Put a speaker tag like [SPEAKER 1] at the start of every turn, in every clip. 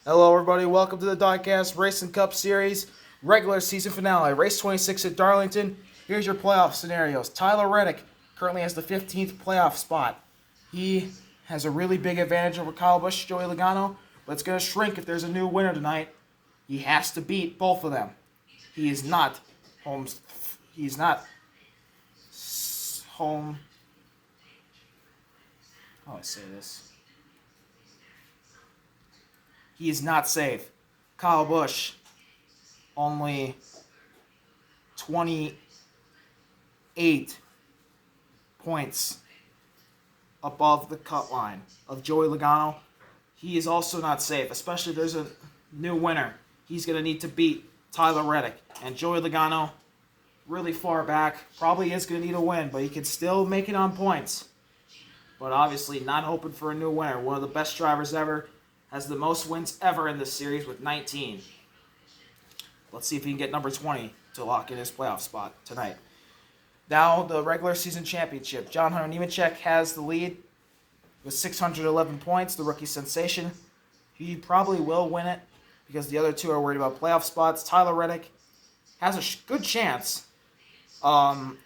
[SPEAKER 1] Hello, everybody. Welcome to the Diecast Racing Cup Series regular season finale. Race 26 at Darlington. Here's your playoff scenarios. Tyler Reddick currently has the 15th playoff spot. He has a really big advantage over Kyle Busch, Joey Logano, but it's going to shrink if there's a new winner tonight. He has to beat both of them. He is not home. He's not home. How do I say this? He is not safe. Kyle Busch, only 28 points above the cut line of Joey Logano. He is also not safe, especially if there's a new winner. He's going to need to beat Tyler Reddick. And Joey Logano, really far back, probably is going to need a win, but he can still make it on points. But obviously not hoping for a new winner. One of the best drivers ever. Has the most wins ever in this series with 19. Let's see if he can get number 20 to lock in his playoff spot tonight. Now, the regular season championship. John Hunter Nemechek has the lead with 611 points, the rookie sensation. He probably will win it because the other two are worried about playoff spots. Tyler Reddick has a good chance,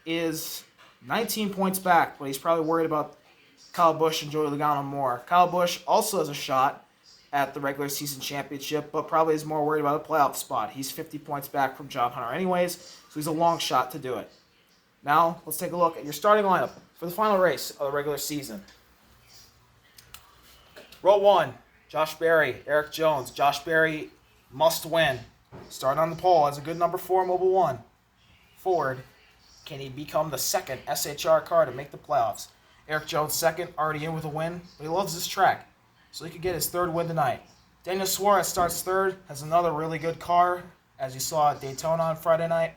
[SPEAKER 1] is 19 points back, but he's probably worried about Kyle Busch and Joey Logano more. Kyle Busch also has a shot at the regular season championship, but probably is more worried about a playoff spot. He's 50 points back from John Hunter anyways, so he's a long shot to do it. Now, let's take a look at your starting lineup for the final race of the regular season. Row 1, Josh Berry, Eric Jones. Josh Berry must win. Starting on the pole as a good number 4 Mobile 1. Ford, can he become the second SHR car to make the playoffs? Eric Jones second, already in with a win, but he loves this track, so he could get his third win tonight. Daniel Suarez starts third, has another really good car, as you saw at Daytona on Friday night.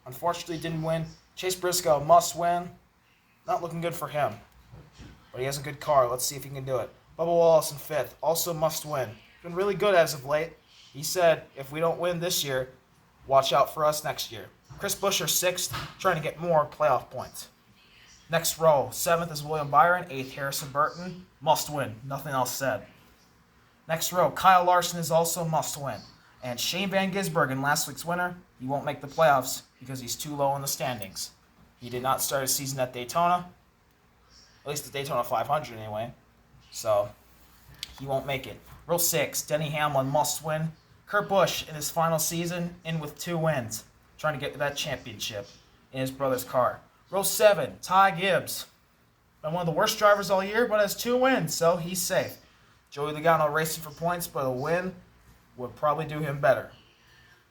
[SPEAKER 1] Unfortunately, didn't win. Chase Briscoe must win. Not looking good for him, but he has a good car. Let's see if he can do it. Bubba Wallace in fifth, also must win. Been really good as of late. He said, if we don't win this year, watch out for us next year. Chris Buescher sixth, trying to get more playoff points. Next row, 7th is William Byron, 8th Harrison Burton, must win, nothing else said. Next row, Kyle Larson is also must win. And Shane Van Gisbergen, last week's winner, he won't make the playoffs because he's too low in the standings. He did not start his season at Daytona, at least the Daytona 500 anyway, so he won't make it. Row 6, Denny Hamlin must win. Kurt Busch in his final season, in with 2 wins, trying to get that championship in his brother's car. Row 7, Ty Gibbs. Been one of the worst drivers all year, but has 2 wins, so he's safe. Joey Logano racing for points, but a win would probably do him better.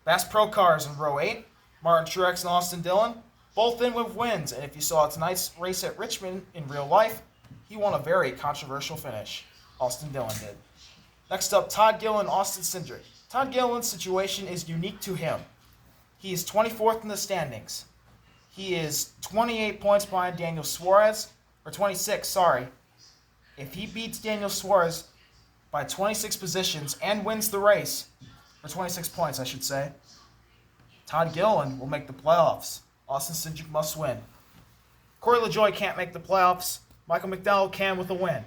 [SPEAKER 1] Bass Pro Cars in row 8, Martin Truex and Austin Dillon, both in with wins. And if you saw tonight's race at Richmond in real life, he won a very controversial finish. Austin Dillon did. Next up, Todd Gilliland, Austin Cindric. Todd Gilliland's situation is unique to him. He is 24th in the standings. He is 28 points behind Daniel Suarez, or 26, sorry. If he beats Daniel Suarez by 26 positions and wins the race, or 26 points, I should say, Todd Gilliland will make the playoffs. Austin Cindric must win. Corey LaJoie can't make the playoffs. Michael McDowell can with a win.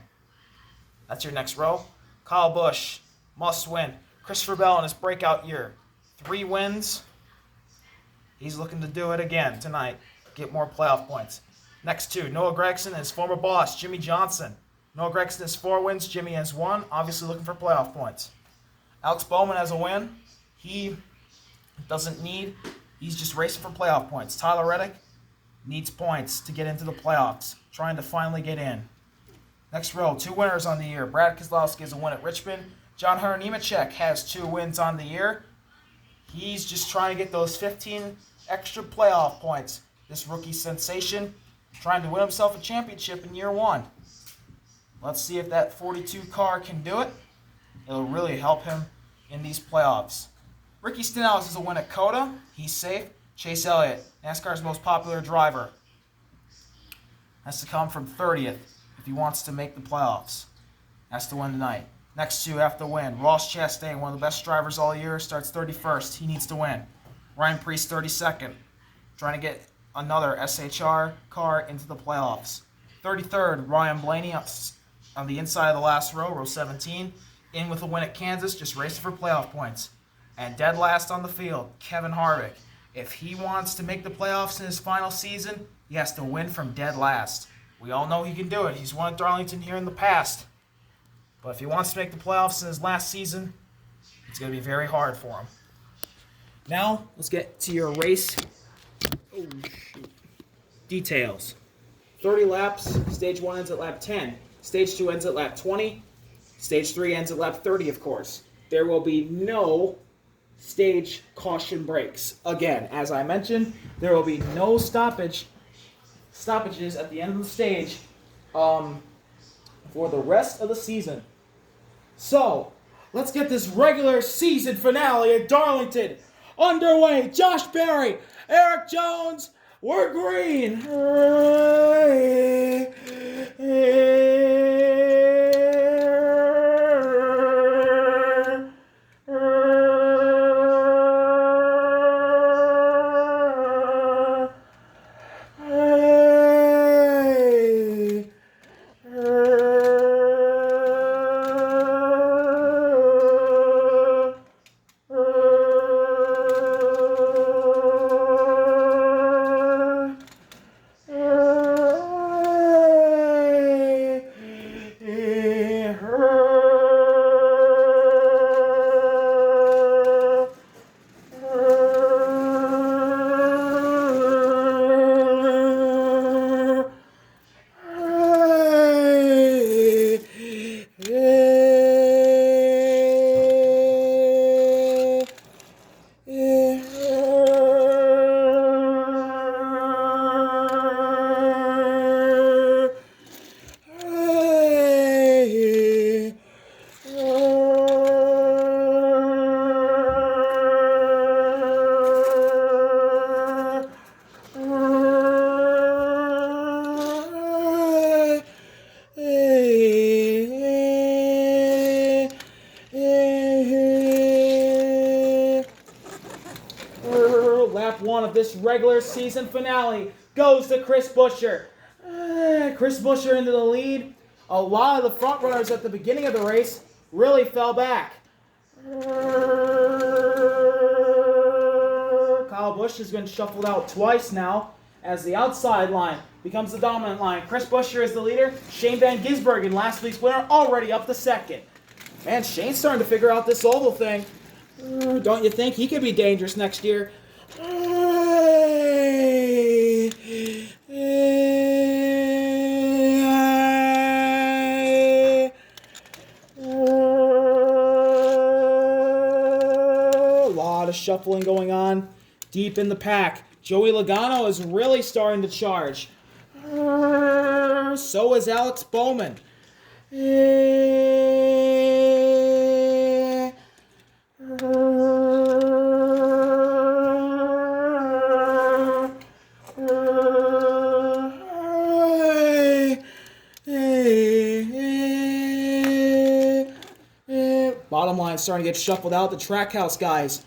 [SPEAKER 1] That's your next row. Kyle Busch must win. Christopher Bell in his breakout year. 3 wins. He's looking to do it again tonight. Get more playoff points. Next 2, Noah Gragson and his former boss, Jimmy Johnson. Noah Gragson has 4 wins. Jimmy has 1. Obviously looking for playoff points. Alex Bowman has a win. He doesn't need. He's just racing for playoff points. Tyler Reddick needs points to get into the playoffs. Trying to finally get in. Next row, 2 winners on the year. Brad Keselowski has a win at Richmond. John Hunter Nemechek has 2 wins on the year. He's just trying to get those 15 extra playoff points. This rookie sensation trying to win himself a championship in year 1. Let's see if that 42 car can do it. It'll really help him in these playoffs. Ricky Stenhouse has a win at COTA. He's safe. Chase Elliott, NASCAR's most popular driver, has to come from 30th if he wants to make the playoffs. Has to win tonight. Next 2 have to win. Ross Chastain, one of the best drivers all year, starts 31st. He needs to win. Ryan Preece, 32nd. Trying to get another SHR car into the playoffs. 33rd, Ryan Blaney on the inside of the last row, row 17. in with a win at Kansas, just racing for playoff points. And dead last on the field, Kevin Harvick. If he wants to make the playoffs in his final season, he has to win from dead last. We all know he can do it. He's won at Darlington here in the past. But if he wants to make the playoffs in his last season, it's going to be very hard for him. Now, let's get to your race details. 30 laps. Stage 1 ends at lap 10. Stage 2 ends at lap 20. Stage 3 ends at lap 30, of course. There will be no stage caution breaks. Again, as I mentioned, there will be no stoppages at the end of the stage for the rest of the season. So, let's get this regular season finale at Darlington underway. Josh Berry, Eric Jones, we're green. Lap 1 of this regular season finale goes to Chris Buescher. Chris Buescher into the lead. A lot of the front runners at the beginning of the race really fell back. Kyle Busch has been shuffled out twice now as the outside line becomes the dominant line. Chris Buescher is the leader. Shane Van Gisbergen, last week's winner, already up to second. Man, Shane's starting to figure out this oval thing. Don't you think he could be dangerous next year? A lot of shuffling going on deep in the pack. Joey Logano is really starting to charge. So is Alex Bowman. Bottom line starting to get shuffled out. The Trackhouse guys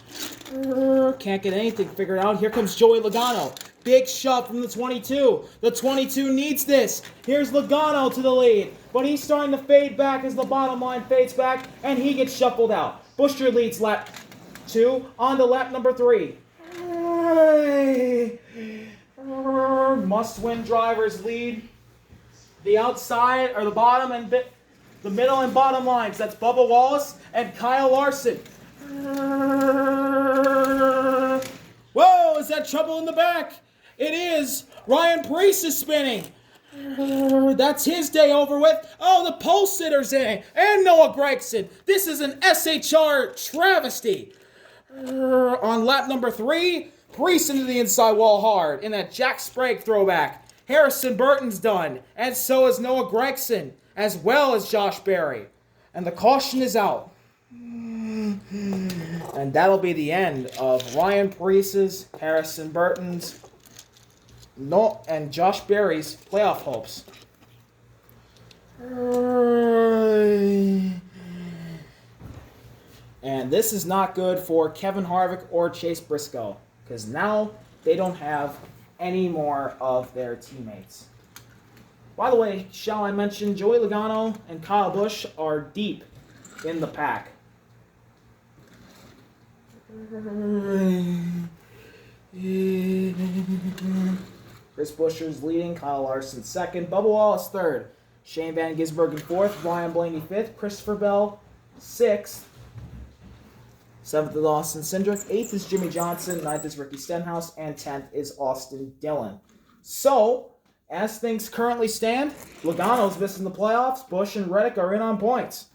[SPEAKER 1] can't get anything figured out. Here comes Joey Logano. Big shove from the 22. The 22 needs this. Here's Logano to the lead. But he's starting to fade back as the bottom line fades back, and he gets shuffled out. Buescher leads lap 2 on to lap number 3. Must-win drivers lead the outside, or the bottom and the middle and bottom lines. That's Bubba Wallace and Kyle Larson. Whoa, is that trouble in the back? It is. Ryan Preece is spinning. That's his day over with. Oh, the pole sitter's in. And Noah Gragson. This is an SHR travesty. On lap number 3, Preece into the inside wall hard in that Jack Sprague throwback. Harrison Burton's done. And so is Noah Gragson, as well as Josh Berry. And the caution is out. And that'll be the end of Ryan Preece's, Harrison Burton's, and Josh Berry's playoff hopes. And this is not good for Kevin Harvick or Chase Briscoe, because now they don't have any more of their teammates. By the way, shall I mention Joey Logano and Kyle Busch are deep in the pack. Chris Buescher's leading, Kyle Larson second, Bubba Wallace third, Shane Van Gisbergen fourth, Ryan Blaney fifth, Christopher Bell sixth, seventh is Austin Cindric, eighth is Jimmy Johnson, ninth is Ricky Stenhouse, and 10th is Austin Dillon. So, as things currently stand, Logano's missing the playoffs, Busch and Reddick are in on points.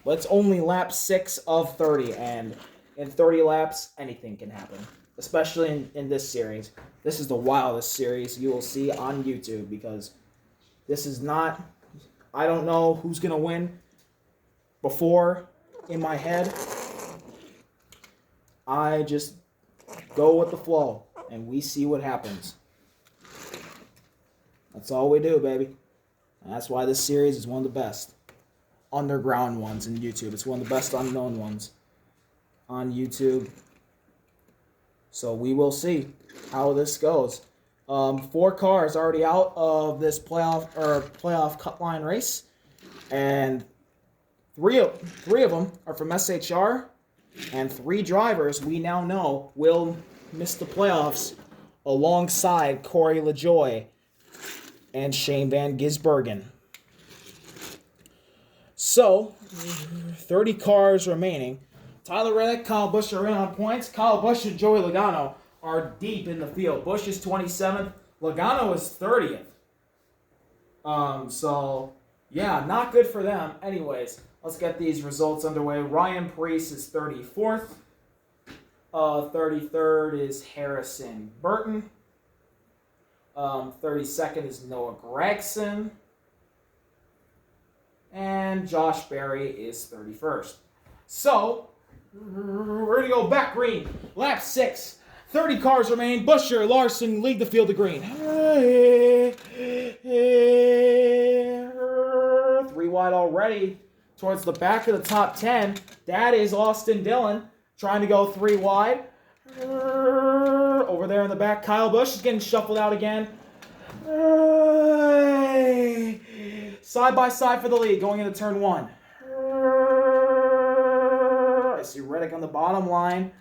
[SPEAKER 1] But it's only lap 6 of 30, and in 30 laps, anything can happen. Especially in this series. This is the wildest series you will see on YouTube, because this is not... I don't know who's going to win before in my head. I just go with the flow, and we see what happens. That's all we do, baby. And that's why this series is one of the best underground ones in YouTube. It's one of the best unknown ones on YouTube. So we will see how this goes. 4 cars already out of this playoff cut line race, and three of them are from SHR, and 3 drivers we now know will miss the playoffs alongside Corey LaJoie and Shane Van Gisbergen. So, 30 cars remaining. Tyler Reddick, Kyle Busch are in on points. Kyle Busch and Joey Logano are deep in the field. Busch is 27th. Logano is 30th. So, yeah, not good for them. Anyways, let's get these results underway. Ryan Preece is 34th. 33rd is Harrison Burton. 32nd is Noah Gragson. And Josh Berry is 31st. So, we're going to go back green. Lap 6. 30 cars remain. Buescher, Larson lead the field to green. 3 wide already towards the back of the top 10. That is Austin Dillon trying to go 3 wide. Over there in the back, Kyle Busch is getting shuffled out again. Side by side for the lead going into turn 1. I see Reddick on the bottom line.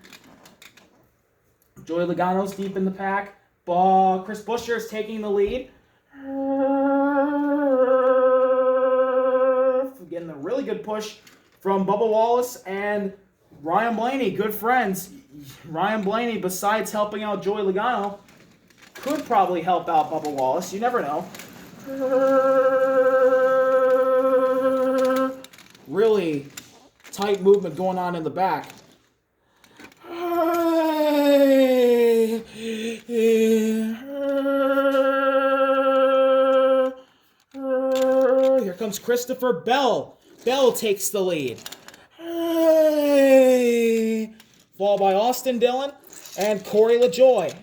[SPEAKER 1] Joey Logano's deep in the pack. Chris Buescher is taking the lead. Getting a really good push from Bubba Wallace and Ryan Blaney. Good friends. Ryan Blaney, besides helping out Joey Logano, could probably help out Bubba Wallace. You never know. Really tight movement going on in the back. Here comes Christopher Bell. Bell takes the lead. Followed by Austin Dillon and Corey LaJoie.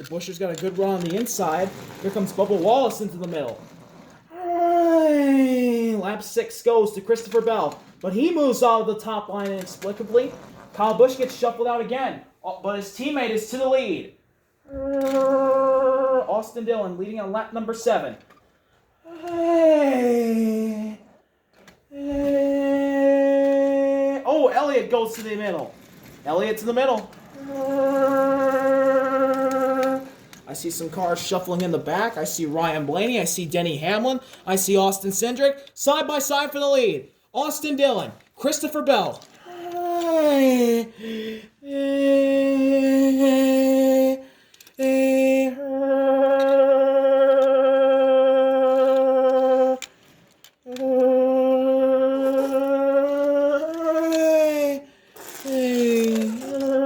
[SPEAKER 1] Buescher's got a good run on the inside. Here comes Bubba Wallace into the middle. Lap 6 goes to Christopher Bell, but he moves out of the top line inexplicably. Kyle Busch gets shuffled out again, but his teammate is to the lead. Austin Dillon leading on lap number 7. Oh, Elliott goes to the middle. Elliott to the middle. I see some cars shuffling in the back. I see Ryan Blaney. I see Denny Hamlin. I see Austin Cindric. Side by side for the lead. Austin Dillon. Christopher Bell.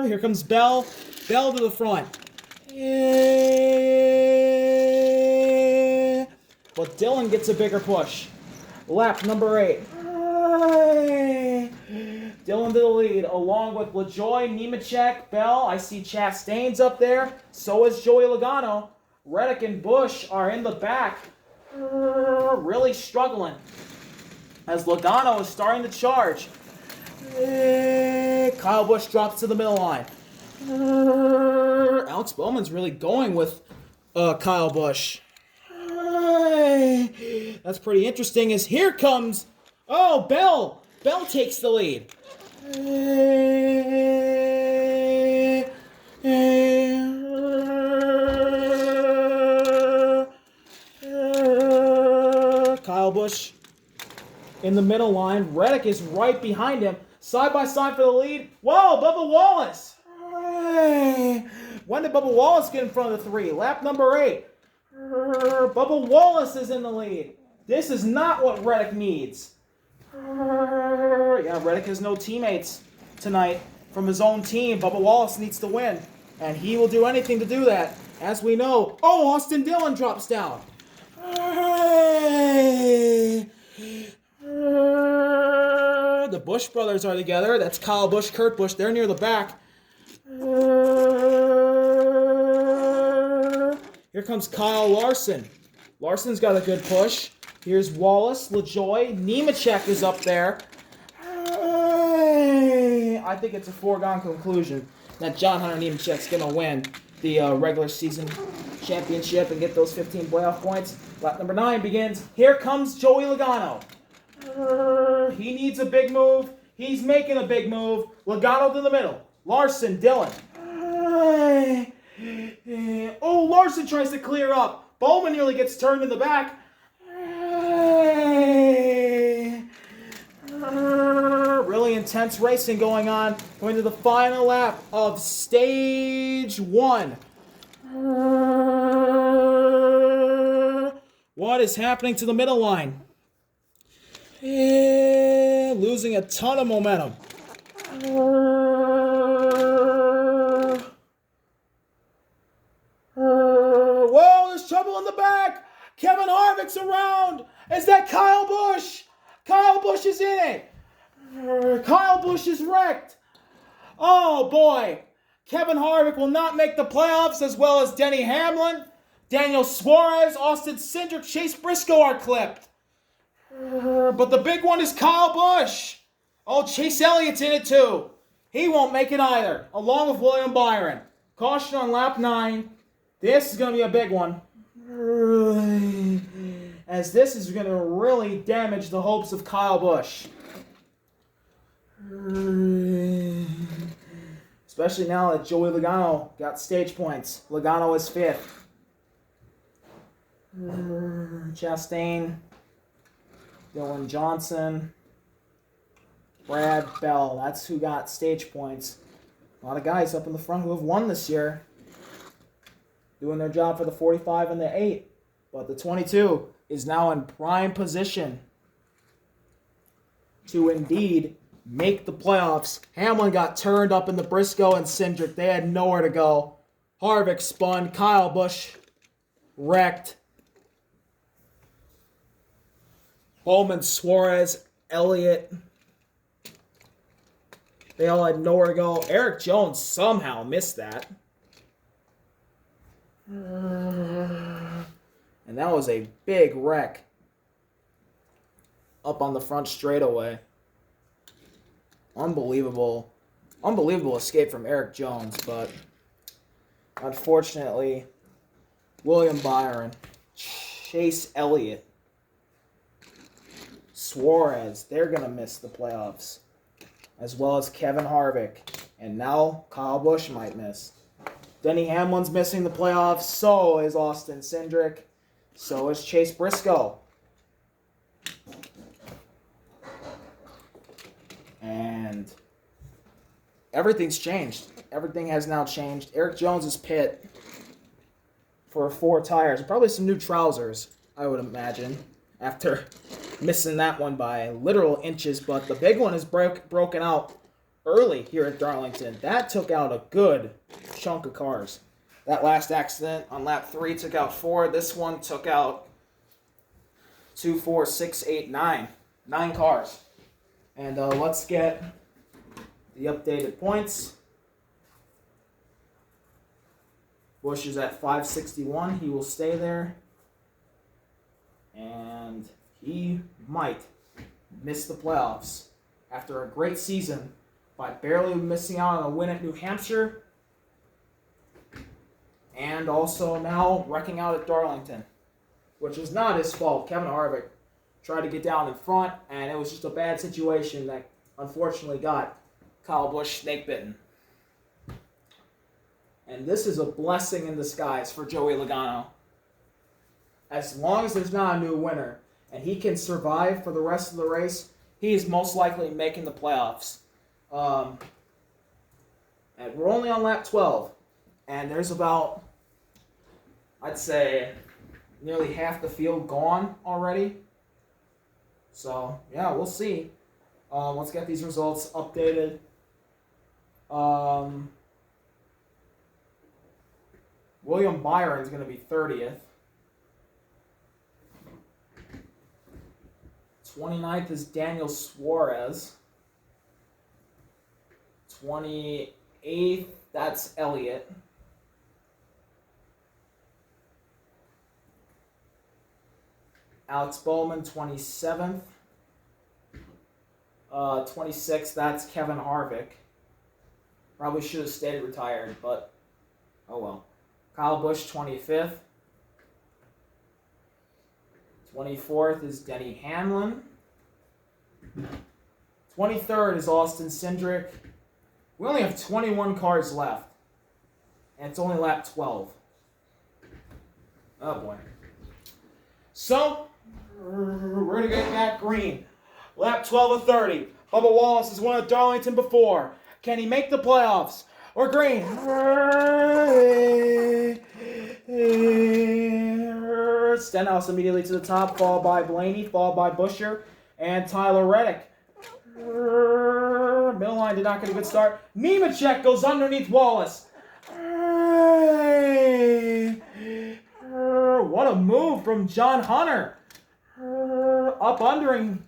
[SPEAKER 1] Here comes Bell. Bell to the front. But Dillon gets a bigger push. Lap number 8. Dillon to the lead, along with LaJoie, Nemechek, Bell. I see Chastain's up there. So is Joey Logano. Reddick and Busch are in the back. really struggling as Logano is starting to charge. Kyle Busch drops to the middle line. Alex Bowman's really going with Kyle Busch. That's pretty interesting as here comes... Oh, Bell! Bell takes the lead. Kyle Busch in the middle line. Reddick is right behind him. Side by side for the lead. Whoa, Bubba Wallace! When did Bubba Wallace get in front of the 3? Lap number 8. Bubba Wallace is in the lead. This is not what Reddick needs. Yeah, Reddick has no teammates tonight from his own team. Bubba Wallace needs to win, and he will do anything to do that. As we know, Austin Dillon drops down. The Busch brothers are together. That's Kyle Busch, Kurt Busch. They're near the back. Here comes Kyle Larson. Larson's got a good push. Here's Wallace, LaJoy, Nemechek is up there. I think it's a foregone conclusion that John Hunter Nemechek's going to win the regular season championship and get those 15 playoff points. Lap number 9 begins. Here comes Joey Logano. He needs a big move. He's making a big move. Logano to the middle. Larson, Dillon. Larson tries to clear up. Bowman nearly gets turned in the back. Really intense racing going on. Going to the final lap of stage 1. What is happening to the middle line? Losing a ton of momentum. Whoa, there's trouble in the back. Kevin Harvick's around. Is that Kyle Busch? Kyle Busch is in it. Kyle Busch is wrecked. Oh, boy. Kevin Harvick will not make the playoffs, as well as Denny Hamlin, Daniel Suarez, Austin Cindric, Chase Briscoe are clipped. But the big one is Kyle Busch. Oh, Chase Elliott's in it too. He won't make it either, along with William Byron. Caution on lap 9. This is going to be a big one. As this is going to really damage the hopes of Kyle Busch. Especially now that Joey Logano got stage points. Logano is 5th. Chastain, Dylan Johnson, Brad Bell. That's who got stage points. A lot of guys up in the front who have won this year. Doing their job for the 45 and the 8. But the 22 is now in prime position to indeed make the playoffs. Hamlin got turned up in the Briscoe and Cindric. They had nowhere to go. Harvick spun. Kyle Busch wrecked. Bowman, Suarez, Elliott. They all had nowhere to go. Eric Jones somehow missed that. And that was a big wreck up on the front straightaway. Unbelievable escape from Eric Jones, but unfortunately, William Byron, Chase Elliott, Suarez, they're going to miss the playoffs, as well as Kevin Harvick, and now Kyle Busch might miss. Denny Hamlin's missing the playoffs, so is Austin Cindric, so is Chase Briscoe. And everything's changed. Everything has now changed. Eric Jones' pit for 4 tires. Probably some new trousers, I would imagine, after missing that one by literal inches. But the big one is broken out early here at Darlington. That took out a good chunk of cars. That last accident on lap 3 took out 4. This one took out 2, 4, 6, 8, 9. 9 cars. And let's get the updated points. Busch is at 561. He will stay there. And he might miss the playoffs after a great season by barely missing out on a win at New Hampshire and also now wrecking out at Darlington, which was not his fault. Kevin Harvick tried to get down in front, and it was just a bad situation that unfortunately got Kyle Busch snake bitten. And this is a blessing in disguise for Joey Logano. As long as there's not a new winner and he can survive for the rest of the race, he is most likely making the playoffs. And we're only on lap 12, and there's about, I'd say, nearly half the field gone already. So, yeah, we'll see. Let's get these results updated. William Byron's going to be 30th. 29th is Daniel Suarez. 28th, that's Elliott. Alex Bowman, 27th. 26th, that's Kevin Harvick. Probably should have stayed retired, but oh well. Kyle Busch, 25th. 24th is Denny Hamlin. 23rd is Austin Cindric. We only have 21 cars left, and it's only lap 12. Oh boy. So, we're going to get Matt Green. Lap 12 of 30. Bubba Wallace has won at Darlington before. Can he make the playoffs? Or Green? Stenhouse immediately to the top, followed by Blaney, followed by Buescher, and Tyler Reddick. Middle line did not get a good start. Nemechek goes underneath Wallace. What a move from John Hunter. Up undering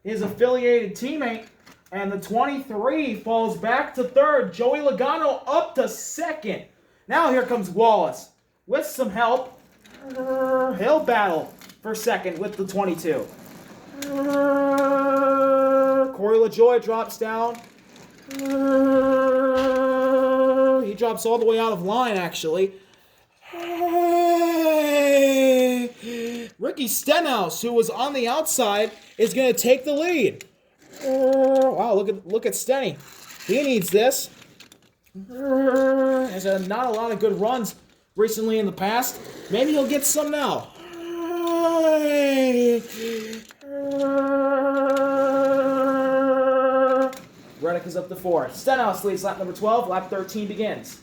[SPEAKER 1] his affiliated teammate. And the 23 falls back to third. Joey Logano up to second. Now here comes Wallace with some help. He'll battle for second with the 22. Corey LaJoie drops down. He drops all the way out of line, actually. Ricky Stenhouse, who was on the outside, is going to take the lead. Wow, look at Stenny. He needs this. Has not a lot of good runs recently in the past. Maybe he'll get some now. Reddick is up to 4. Stenhouse leads lap number 12. Lap 13 begins.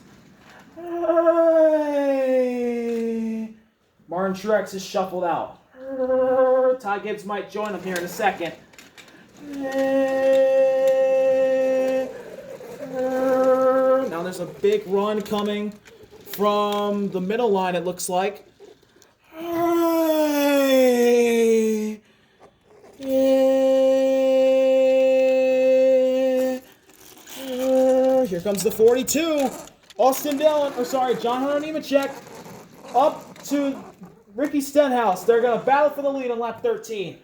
[SPEAKER 1] Martin Truex is shuffled out. Ty Gibbs might join him here in a second. Now there's a big run coming from the middle line, it looks like. Here comes the 42. John Hunter Nemechek up to Ricky Stenhouse. They're going to battle for the lead on lap 13.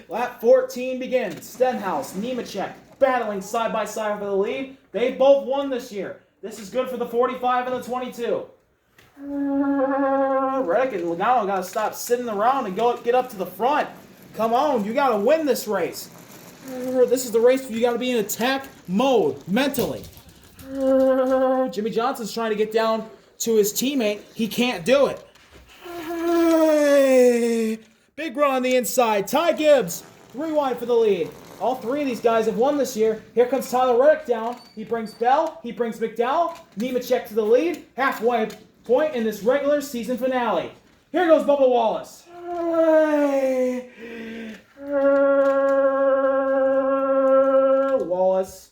[SPEAKER 1] Lap 14 begins. Stenhouse, Nemechek battling side by side for the lead. They both won this year. This is good for the 45 and the 22. Reddick and Logano got to stop sitting around and get up to the front. Come on, you got to win this race. This is the race where you got to be in attack mode mentally. Jimmy Johnson's trying to get down to his teammate. He can't do it. Big run on the inside. Ty Gibbs, rewind for the lead. All three of these guys have won this year. Here comes Tyler Reddick down. He brings Bell. He brings McDowell. Nemechek to the lead. Halfway point in this regular season finale. Here goes Bubba Wallace. Wallace.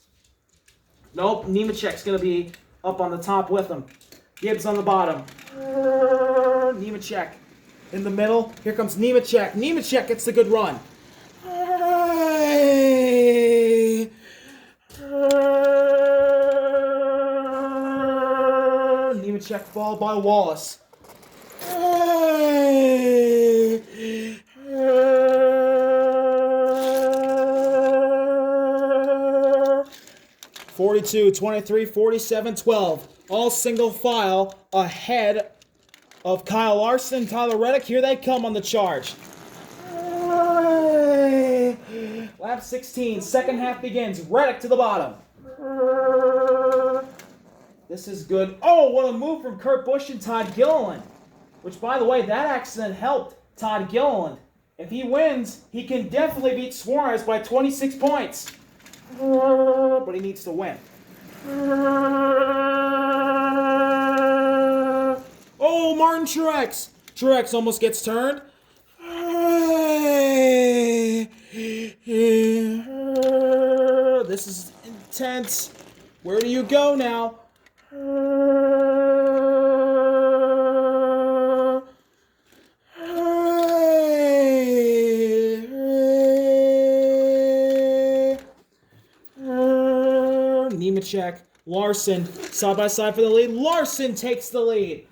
[SPEAKER 1] Nope, Nemechek's going to be up on the top with him. Gibbs on the bottom. Nemechek in the middle. Here comes Nemechek. Nemechek gets the good run. Nemechek followed by Wallace. 42, 23, 47, 12. All single file ahead of Kyle Larson, Tyler Reddick. Here they come on the charge. Lap 16, second half begins. Reddick to the bottom. This is good. Oh, what a move from Kurt Busch and Todd Gilliland. Which, by the way, that accident helped Todd Gilliland. If he wins, he can definitely beat Suarez by 26 points. But he needs to win. Oh, Martin Truex. Truex almost gets turned. This is intense. Where do you go now? Nemechek, Larson, side by side for the lead. Larson takes the lead.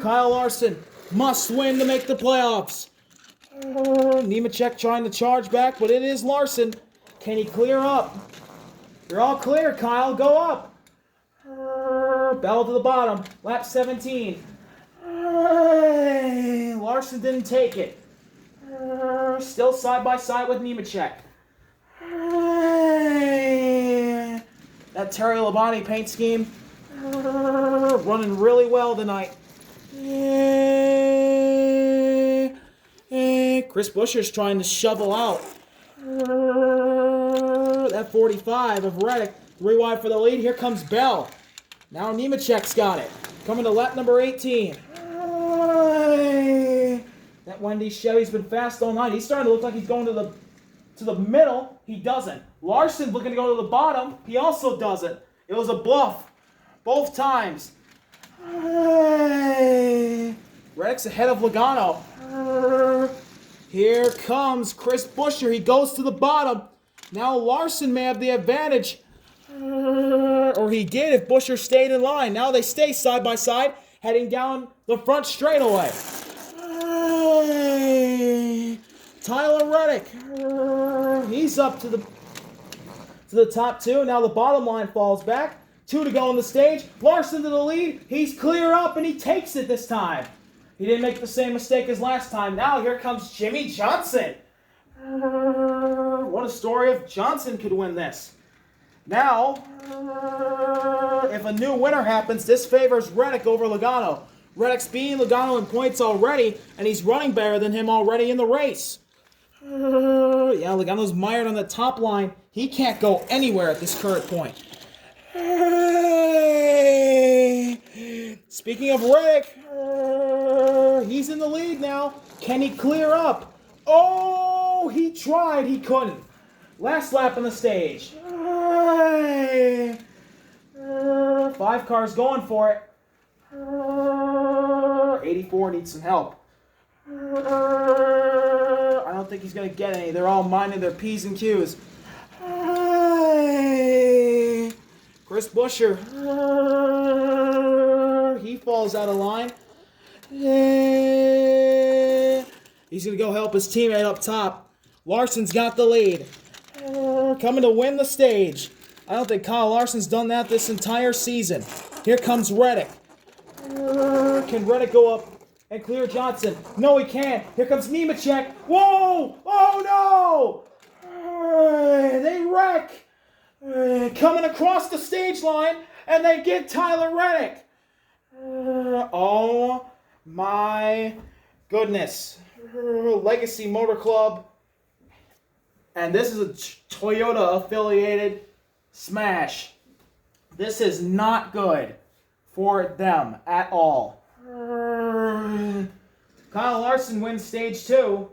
[SPEAKER 1] Kyle Larson must win to make the playoffs. Nemechek trying to charge back, but it is Larson. Can he clear up? You're all clear, Kyle. Go up. Bell to the bottom. Lap 17. Larson didn't take it. Still side by side with Nemechek. That Terry Labonte paint scheme running really well tonight. Chris Buescher's trying to shovel out. That 45 of Reddick. 3 wide for the lead. Here comes Bell. Now Nemechek's got it. Coming to lap number 18. That Wendy Chevy's been fast all night. He's starting to look like he's going to the middle. He doesn't. Larson's looking to go to the bottom. He also doesn't. It was a bluff. Both times. Reddick's ahead of Logano. Here comes Chris Buescher. He goes to the bottom. Now Larson may have the advantage. Or he did if Buescher stayed in line. Now they stay side by side, heading down the front straightaway. Tyler Reddick. He's up to the top 2. Now the bottom line falls back. 2 to go on the stage. Larson to the lead. He's clear up and he takes it this time. He didn't make the same mistake as last time. Now here comes Jimmy Johnson. What a story if Johnson could win this. Now, if a new winner happens, this favors Reddick over Logano. Reddick's beating Logano in points already, and he's running better than him already in the race. Yeah, Logano's mired on the top line. He can't go anywhere at this current point. Speaking of Reddick, he's in the lead now. Can he clear up? Oh, he tried. He couldn't. Last lap on the stage. 5 cars going for it. 84 needs some help. I don't think he's going to get any. They're all minding their P's and Q's. Chris Buescher. He falls out of line. He's going to go help his teammate up top. Larson's got the lead. Coming to win the stage. I don't think Kyle Larson's done that this entire season. Here comes Reddick. Can Reddick go up and clear Johnson? No, he can't. Here comes Nemechek. Whoa! Oh, no! They wreck. Coming across the stage line, and they get Tyler Reddick. Oh, my goodness. Legacy Motor Club. And this is a Toyota-affiliated smash. This is not good for them at all. Kyle Larson wins stage 2.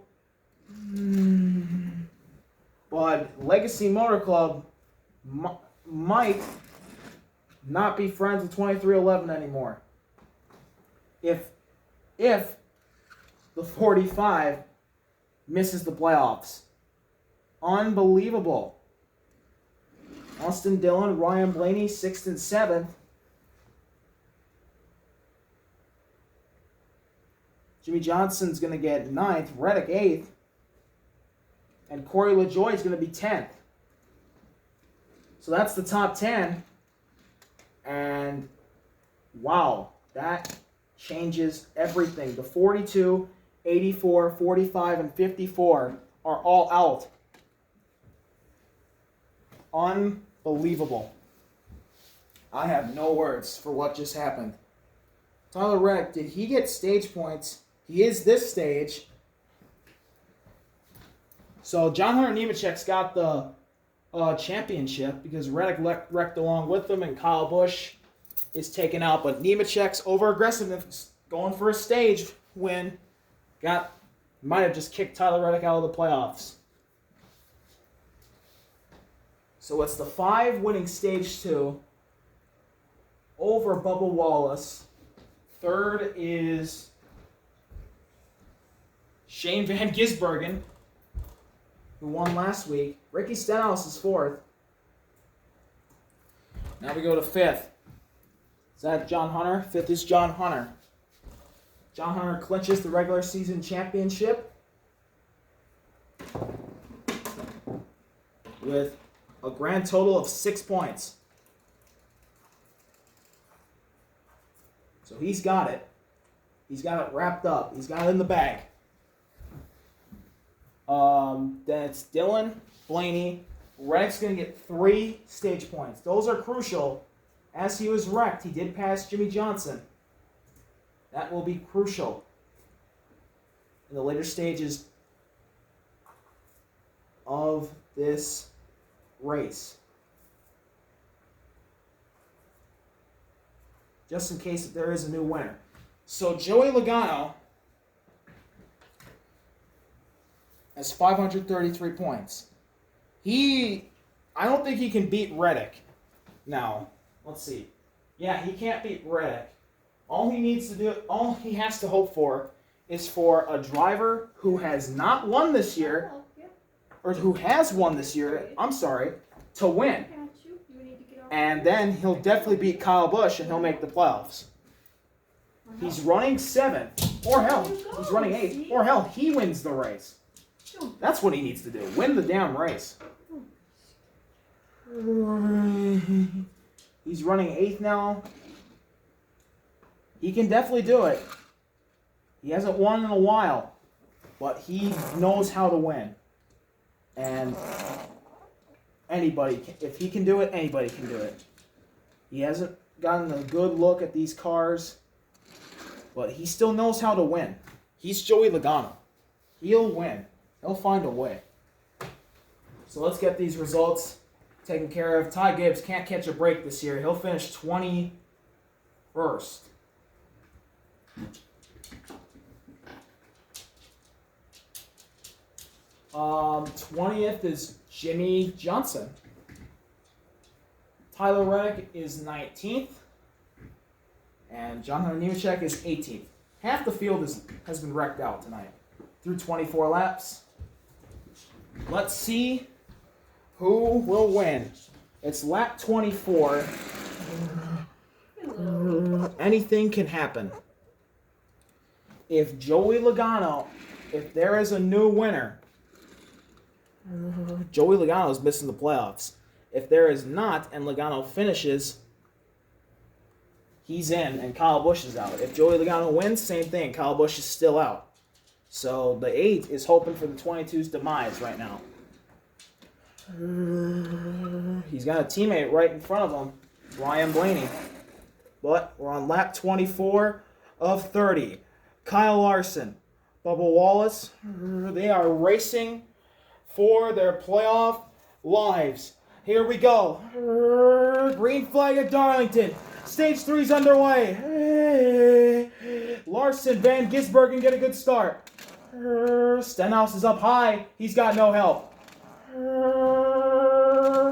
[SPEAKER 1] But Legacy Motor Club might not be friends with 2311 anymore. If the 45 misses the playoffs. Unbelievable. Austin Dillon, Ryan Blaney, 6th and 7th. Jimmy Johnson's going to get 9th. Reddick, 8th. And Corey LaJoy is going to be 10th. So that's the top 10. And wow, that changes everything. The 42, 84, 45, and 54 are all out. Unbelievable. I have no words for what just happened. Tyler Reddick, did he get stage points? He is this stage. So John Hunter Nemechek's got the championship because Reddick wrecked along with him, and Kyle Busch is taken out. But Nemechek's over aggressiveness, going for a stage win, might have just kicked Tyler Reddick out of the playoffs. So it's the 5 winning stage 2 over Bubba Wallace. Third is Shane Van Gisbergen, who won last week. Ricky Stenhouse is 4th. Now we go to 5th. Is that John Hunter? 5th is John Hunter. John Hunter clinches the regular season championship with a grand total of 6 points. So he's got it. He's got it wrapped up. He's got it in the bag. Then it's Dylan, Blaney. Reddick's going to get 3 stage points. Those are crucial. As he was wrecked, he did pass Jimmy Johnson. That will be crucial in the later stages of this race. Just in case there is a new winner. So Joey Logano has 533 points. I don't think he can beat Reddick. Now, let's see. Yeah, he can't beat Reddick. All he has to hope for is for a driver who has not won this year, or who has won this year, to win. And then he'll definitely beat Kyle Busch and he'll make the playoffs. He's running 7th, or hell, he's running 8th, or hell, he wins the race. That's what he needs to do, win the damn race. He's running 8th now. He can definitely do it. He hasn't won in a while, but he knows how to win. And if he can do it, anybody can do it. He hasn't gotten a good look at these cars, but he still knows how to win. He's Joey Logano. He'll win. He'll find a way. So let's get these results taken care of. Ty Gibbs can't catch a break this year. He'll finish 21st. Um, 20th is Jimmy Johnson. Tyler Reddick is 19th. And John Hunter Nemechek is 18th. Half the field has been wrecked out tonight through 24 laps. Let's see who will win. It's lap 24. Anything can happen. If Joey Logano, if there is a new winner, Joey Logano is missing the playoffs. If there is not, and Logano finishes, he's in, and Kyle Busch is out. If Joey Logano wins, same thing. Kyle Busch is still out. So the 8 is hoping for the 22's demise right now. He's got a teammate right in front of him, Ryan Blaney. But we're on lap 24 of 30. Kyle Larson, Bubba Wallace, they are racing for their playoff lives. Here we go. Green flag at Darlington. Stage 3's underway. Larson, Van Gisbergen get a good start. Stenhouse is up high. He's got no help.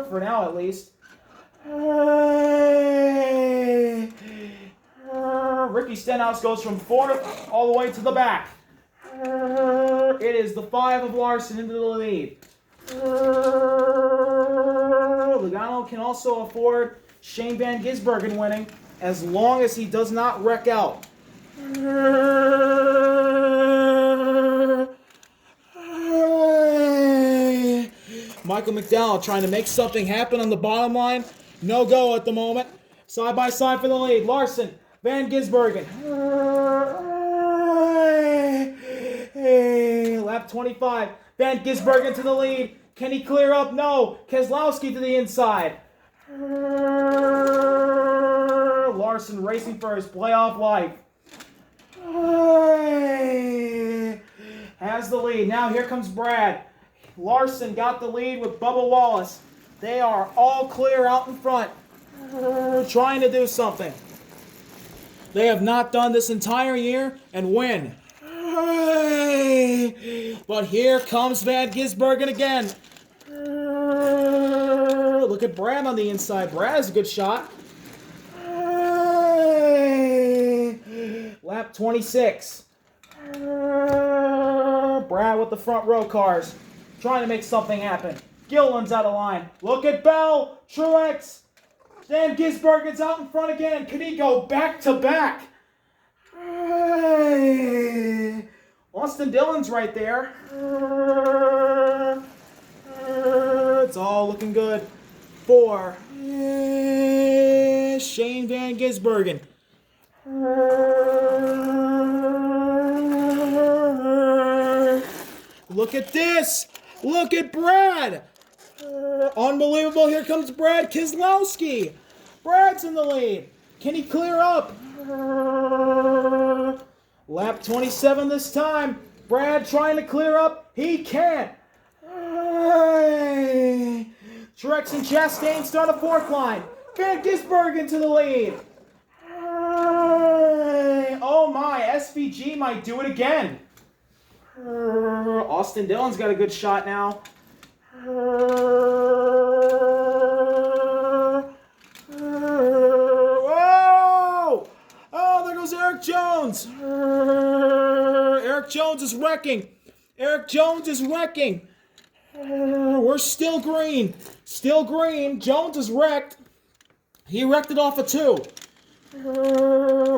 [SPEAKER 1] For now, at least. Ricky Stenhouse goes from 4th all the way to the back. It is the 5 of Larson into the lead. Logano can also afford Shane Van Gisbergen winning as long as he does not wreck out. Michael McDowell trying to make something happen on the bottom line. No go at the moment. Side by side for the lead. Larson, Van Gisbergen. Lap 25. Van Gisbergen to the lead. Can he clear up? No. Keselowski to the inside. Larson racing for his playoff life. Has the lead. Now here comes Brad. Larson got the lead with Bubba Wallace. They are all clear out in front. Trying to do something. They have not done this entire year and win. But here comes Van Gisbergen again. Look at Brad on the inside. Brad has a good shot. Lap 26. Brad with the front row cars. Trying to make something happen. Gilliland's out of line. Look at Bell. Truex. Van Gisbergen's out in front again. Can he go back to back? Austin Dillon's right there. It's all looking good for Shane Van Gisbergen. Look at this. Look at Brad. Unbelievable. Here comes Brad Keselowski. Brad's in the lead. Can he clear up? Lap 27 this time. Brad trying to clear up. He can't. Truex and Chastain start a fourth line. Van Gisbergen to the lead. Oh my, SVG might do it again. Austin Dillon's got a good shot now. Whoa! Oh, there goes Eric Jones. Eric Jones is wrecking. Eric Jones is wrecking. We're still green. Still green. Jones is wrecked. He wrecked it off a 2.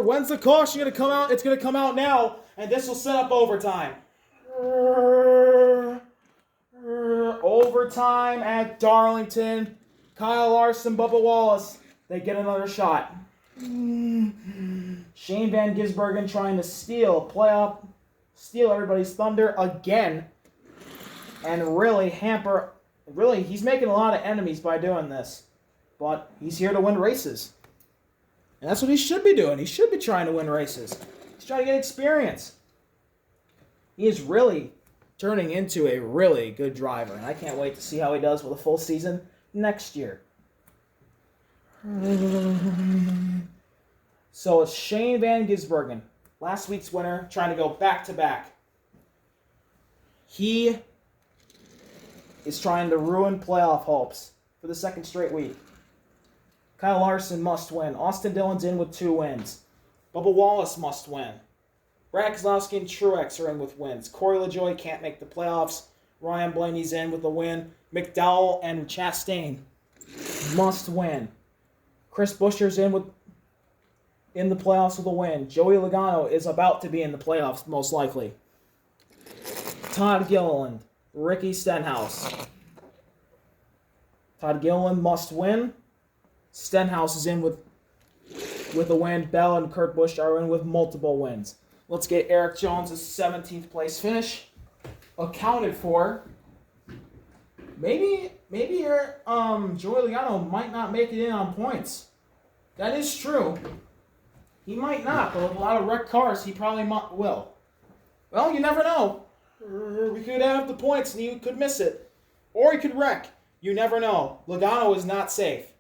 [SPEAKER 1] When's the caution going to come out? It's going to come out now, and this will set up overtime. Overtime at Darlington. Kyle Larson, Bubba Wallace. They get another shot. Shane Van Gisbergen trying to steal everybody's thunder again. And really hamper, he's making a lot of enemies by doing this. But he's here to win races. And that's what he should be doing. He should be trying to win races. He's trying to get experience. He is really turning into a really good driver. And I can't wait to see how he does with a full season next year. So it's Shane Van Gisbergen, last week's winner, trying to go back-to-back. He is trying to ruin playoff hopes for the second straight week. Kyle Larson must win. Austin Dillon's in with 2 wins. Bubba Wallace must win. Brad Keselowski and Truex are in with wins. Corey LaJoie can't make the playoffs. Ryan Blaney's in with a win. McDowell and Chastain must win. Chris Buescher's in the playoffs with a win. Joey Logano is about to be in the playoffs, most likely. Todd Gilliland, Ricky Stenhouse. Todd Gilliland must win. Stenhouse is in with a win. Bell and Kurt Busch are in with multiple wins. Let's get Eric Jones' 17th place finish accounted for. Maybe Joey Logano might not make it in on points. That is true. He might not, but with a lot of wrecked cars, he probably will. Well, you never know. We could have the points and he could miss it. Or he could wreck. You never know. Logano is not safe.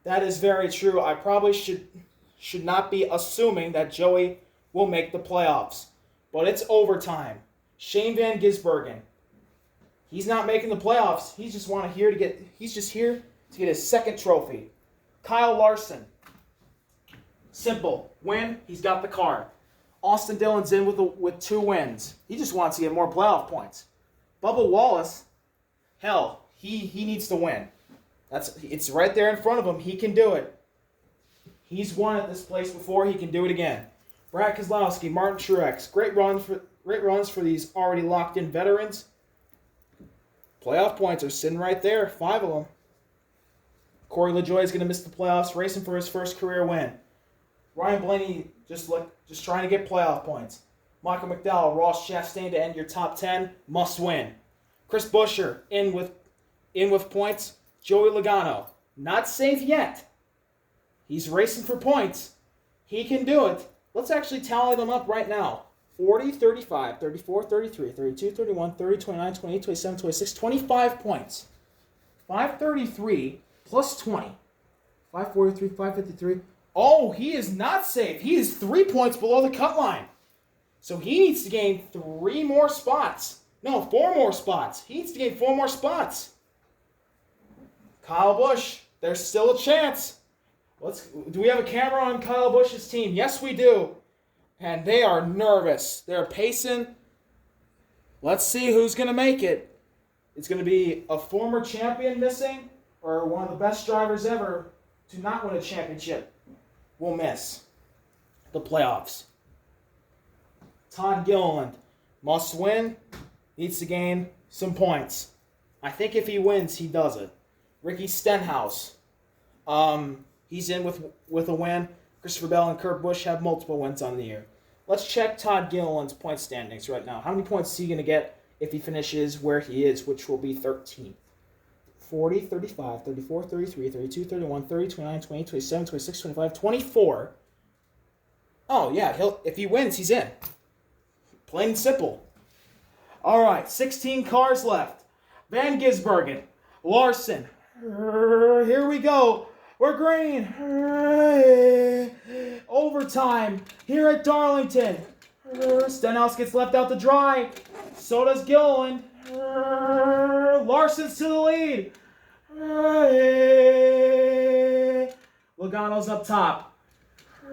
[SPEAKER 1] That is very true. I probably should not be assuming that Joey will make the playoffs. But it's overtime. Shane Van Gisbergen. He's not making the playoffs. He's just here to get his second trophy. Kyle Larson. Simple. Win. He's got the car. Austin Dillon's in with 2 wins. He just wants to get more playoff points. Bubba Wallace, hell, he needs to win. It's right there in front of him. He can do it. He's won at this place before. He can do it again. Brad Keselowski, Martin Truex, great runs for these already locked in veterans. Playoff points are sitting right there. 5 of them. Corey LaJoie is going to miss the playoffs, racing for his first career win. Ryan Blaney just trying to get playoff points. Michael McDowell, Ross Chastain to end your top 10, must win. Chris Buescher in with points. Joey Logano, not safe yet. He's racing for points. He can do it. Let's actually tally them up right now. 40, 35, 34, 33, 32, 31, 30, 29, 28, 27, 26, 25 points. 533 plus 20. 543, 553. Oh, he is not safe. He is 3 points below the cut line. So he needs to gain 3 more spots. No, 4 more spots. He needs to gain 4 more spots. Kyle Busch, there's still a chance. Do we have a camera on Kyle Busch's team? Yes, we do. And they are nervous. They're pacing. Let's see who's going to make it. It's going to be a former champion missing or one of the best drivers ever to not win a championship will miss the playoffs. Todd Gilliland must win, needs to gain some points. I think if he wins, he does it. Ricky Stenhouse, he's in with a win. Christopher Bell and Kurt Busch have multiple wins on the year. Let's check Todd Gilliland's point standings right now. How many points is he going to get if he finishes where he is, which will be 13th? 40, 35, 34, 33, 32, 31, 30, 29, 28, 27, 26, 25, 24. Oh, yeah, if he wins, he's in. Plain and simple. All right, 16 cars left. Van Gisbergen, Larson. Here we go. We're green. Overtime here at Darlington. Stenhouse gets left out to dry. So does Gilliland. Larson's to the lead. Logano's up top.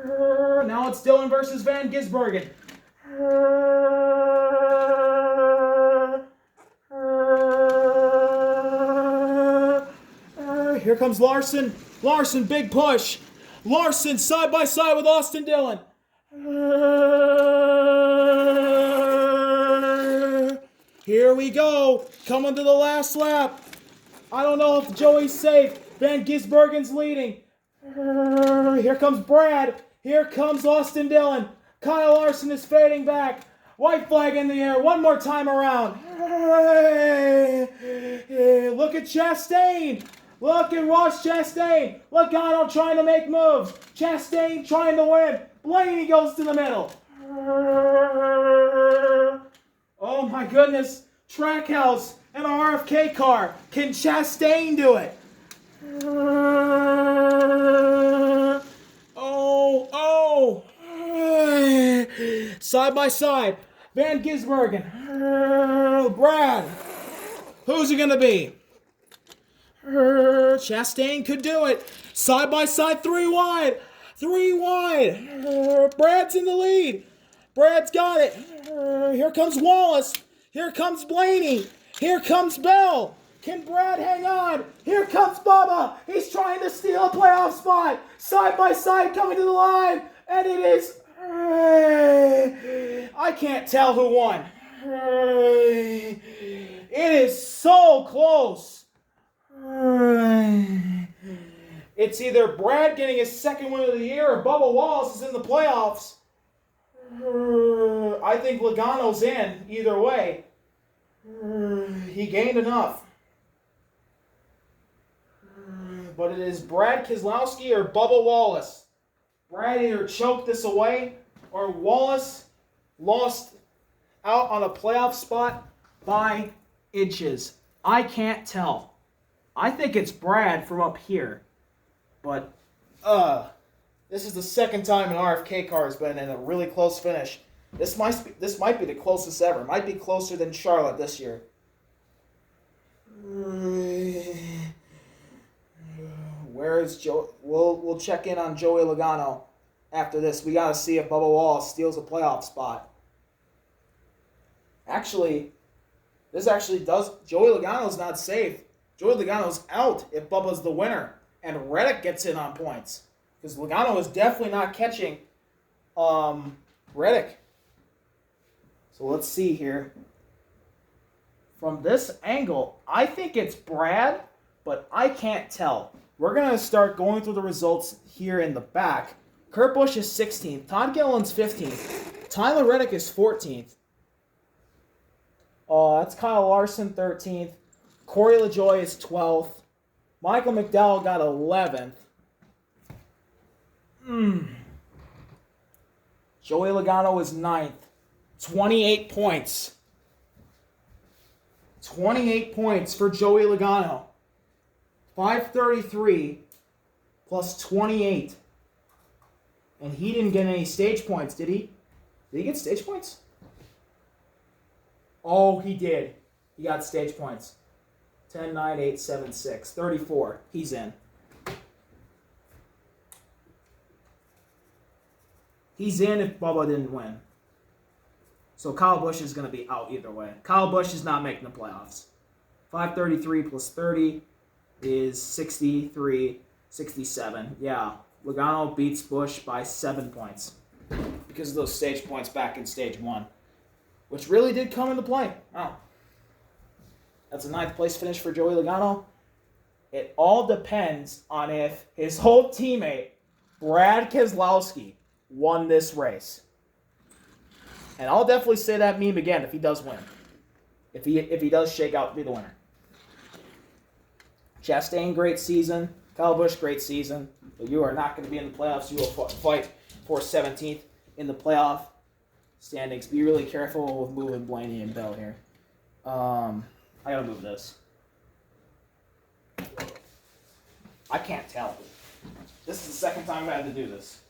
[SPEAKER 1] Now it's Dillon versus Van Gisbergen. Here comes Larson. Larson, big push. Larson side by side with Austin Dillon. Here we go. Coming to the last lap. I don't know if Joey's safe. Van Gisbergen's leading. Here comes Brad. Here comes Austin Dillon. Kyle Larson is fading back. White flag in the air. One more time around. Look at Chastain. Look at Ross Chastain. Logano trying to make moves. Chastain trying to win. Blaney goes to the middle. Oh my goodness. Trackhouse and an RFK car. Can Chastain do it? Oh. Side by side. Van Gisbergen. Brad. Who's it going to be? Chastain could do it. Side by side, 3 wide. 3 wide. Brad's in the lead. Brad's got it. Here comes Wallace. Here comes Blaney. Here comes Bell. Can Brad hang on? Here comes Bubba. He's trying to steal a playoff spot. Side by side coming to the line. And it is... I can't tell who won. It is so close. It's either Brad getting his second win of the year or Bubba Wallace is in the playoffs. I think Logano's in either way. He gained enough. But it is Brad Keselowski or Bubba Wallace. Brad either choked this away or Wallace lost out on a playoff spot by inches. I can't tell. I think it's Brad from up here. But, this is the second time an RFK car has been in a really close finish. This might be the closest ever. Might be closer than Charlotte this year. Where is Joe? We'll check in on Joey Logano after this. We got to see if Bubba Wallace steals a playoff spot. Actually, Joey Logano's not safe. Joey Logano's out if Bubba's the winner. And Reddick gets in on points. Because Logano is definitely not catching Reddick. So let's see here. From this angle, I think it's Brad, but I can't tell. We're going to start going through the results here in the back. Kurt Busch is 16th. Todd Gilliland's 15th. Tyler Reddick is 14th. That's Kyle Larson, 13th. Corey LaJoie is 12th. Michael McDowell got 11th. Joey Logano is 9th. 28 points. 28 points for Joey Logano. 533 plus 28. And he didn't get any stage points, did he? Did he get stage points? Oh, he did. He got stage points. 10, 9, 8, 7, 6. 34. He's in. He's in if Bubba didn't win. So Kyle Busch is going to be out either way. Kyle Busch is not making the playoffs. 533 plus 30 is 63, 67. Yeah, Logano beats Busch by 7 points because of those stage points back in stage 1, which really did come into play. Wow. That's a 9th place finish for Joey Logano. It all depends on if his whole teammate, Brad Keselowski, won this race. And I'll definitely say that meme again if he does win. If he does shake out to be the winner. Chastain, great season. Kyle Busch, great season. But you are not going to be in the playoffs. You will fight for 17th in the playoff standings. Be really careful with moving Blaney and Bell here. I gotta move this. I can't tell. This is the second time I had to do this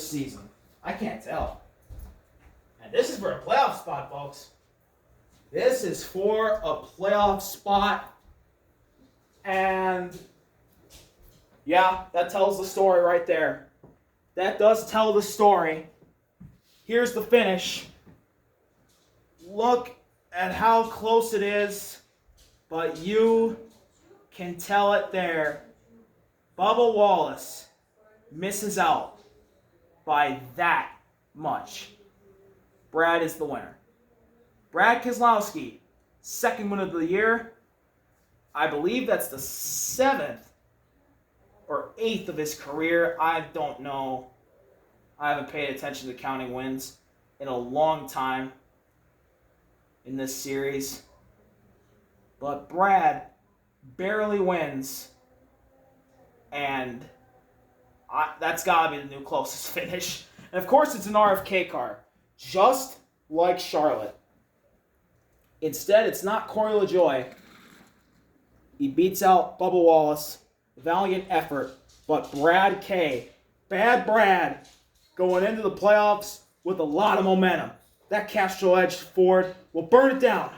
[SPEAKER 1] season. I can't tell. And this is for a playoff spot, folks. This is for a playoff spot. And yeah, that tells the story right there. That does tell the story. Here's the finish. Look at how close it is, but you can tell it there. Bubba Wallace misses out by that much. Brad is the winner. Brad Keselowski, second win of the year. I believe that's the 7th or 8th of his career. I don't know. I haven't paid attention to counting wins in a long time in this series. But Brad barely wins. And that's got to be the new closest finish. And of course, it's an RFK car. Just like Charlotte. Instead, it's not Corey LaJoie. He beats out Bubba Wallace. Valiant effort. But Brad K. Bad Brad. Going into the playoffs with a lot of momentum. That Castro Edge Ford will burn it down.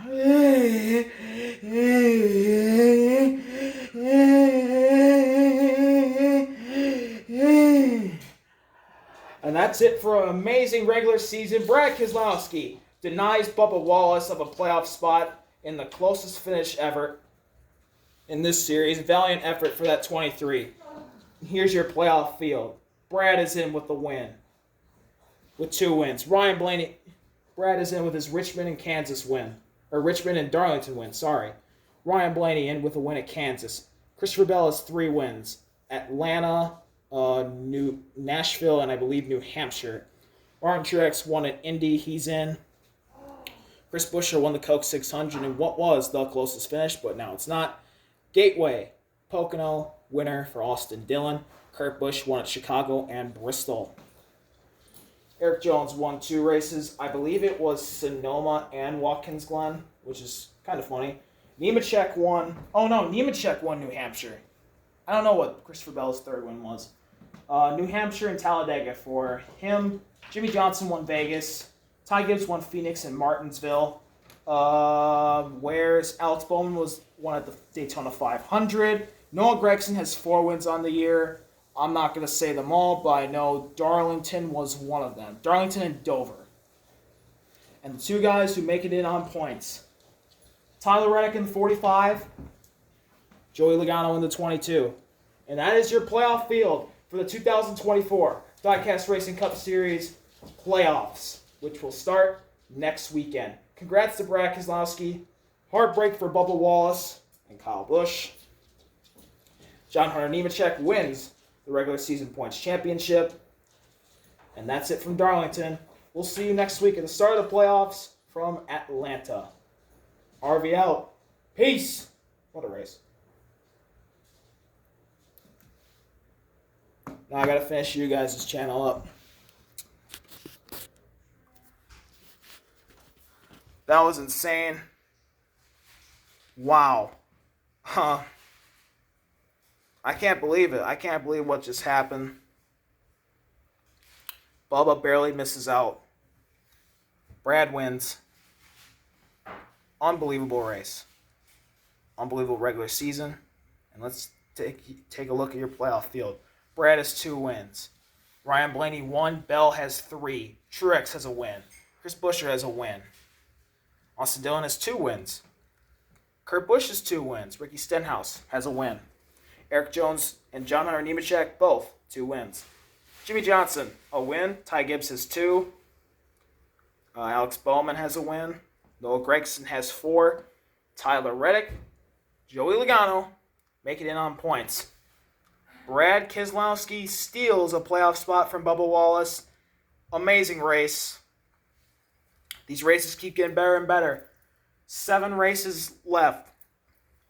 [SPEAKER 1] And that's it for an amazing regular season. Brad Keselowski denies Bubba Wallace of a playoff spot in the closest finish ever in this series. Valiant effort for that 23. Here's your playoff field. Brad is in with the win. With 2 wins. Ryan Blaney. Brad is in with his Richmond and Kansas win. Or Richmond and Darlington win, sorry. Ryan Blaney in with a win at Kansas. Christopher Bell has 3 wins. Atlanta, Nashville, and I believe New Hampshire. Martin Truex won at Indy. He's in. Chris Buescher won the Coke 600 in what was the closest finish, but now it's not. Gateway, Pocono, winner for Austin Dillon. Kurt Busch won at Chicago and Bristol. Eric Jones won 2 races. I believe it was Sonoma and Watkins Glen, which is kind of funny. Nemechek won. Oh no, Nemechek won New Hampshire. I don't know what Christopher Bell's 3rd win was. New Hampshire and Talladega for him. Jimmy Johnson won Vegas. Ty Gibbs won Phoenix and Martinsville. Where's Alex Bowman won at the Daytona 500. Noah Gragson has 4 wins on the year. I'm not going to say them all, but I know Darlington was one of them. Darlington and Dover. And the 2 guys who make it in on points. Tyler Reddick in the 45. Joey Logano in the 22. And that is your playoff field for the 2024 Diecast Racing Cup Series playoffs, which will start next weekend. Congrats to Brad Keselowski. Heartbreak for Bubba Wallace and Kyle Busch. John Hunter Nemechek wins the regular season points championship. And that's it from Darlington. We'll see you next week at the start of the playoffs from Atlanta. RV out. Peace. What a race. Now I gotta finish you guys' channel up. That was insane. Wow. I can't believe it. I can't believe what just happened. Bubba barely misses out. Brad wins. Unbelievable race. Unbelievable regular season. And let's take a look at your playoff field. Brad has 2 wins. Ryan Blaney 1. Bell has 3. Truex has a win. Chris Buescher has a win. Austin Dillon has 2 wins. Kurt Busch has 2 wins. Ricky Stenhouse has a win. Eric Jones and John Hunter Nemechek, both 2 wins. Jimmy Johnson, a win. Ty Gibbs has 2. Alex Bowman has a win. Noah Gragson has 4. Tyler Reddick, Joey Logano make it in on points. Brad Keselowski steals a playoff spot from Bubba Wallace. Amazing race. These races keep getting better and better. 7 races left.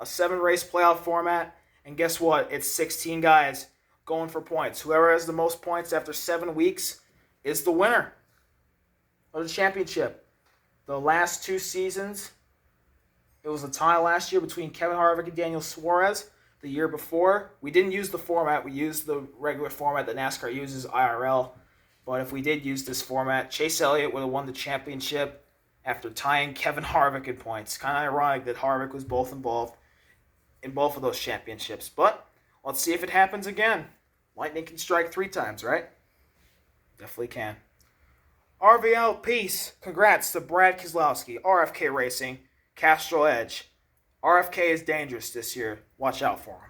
[SPEAKER 1] A 7-race playoff format. And guess what? It's 16 guys going for points. Whoever has the most points after 7 weeks is the winner of the championship. The last 2 seasons, it was a tie last year between Kevin Harvick and Daniel Suarez. The year before, we didn't use the format. We used the regular format that NASCAR uses, IRL. But if we did use this format, Chase Elliott would have won the championship after tying Kevin Harvick in points. Kind of ironic that Harvick was both involved in both of those championships. But let's see if it happens again. Lightning can strike 3 times, right? Definitely can. RV out. Peace. Congrats to Brad Keselowski, RFK Racing, Castrol Edge. RFK is dangerous this year. Watch out for him.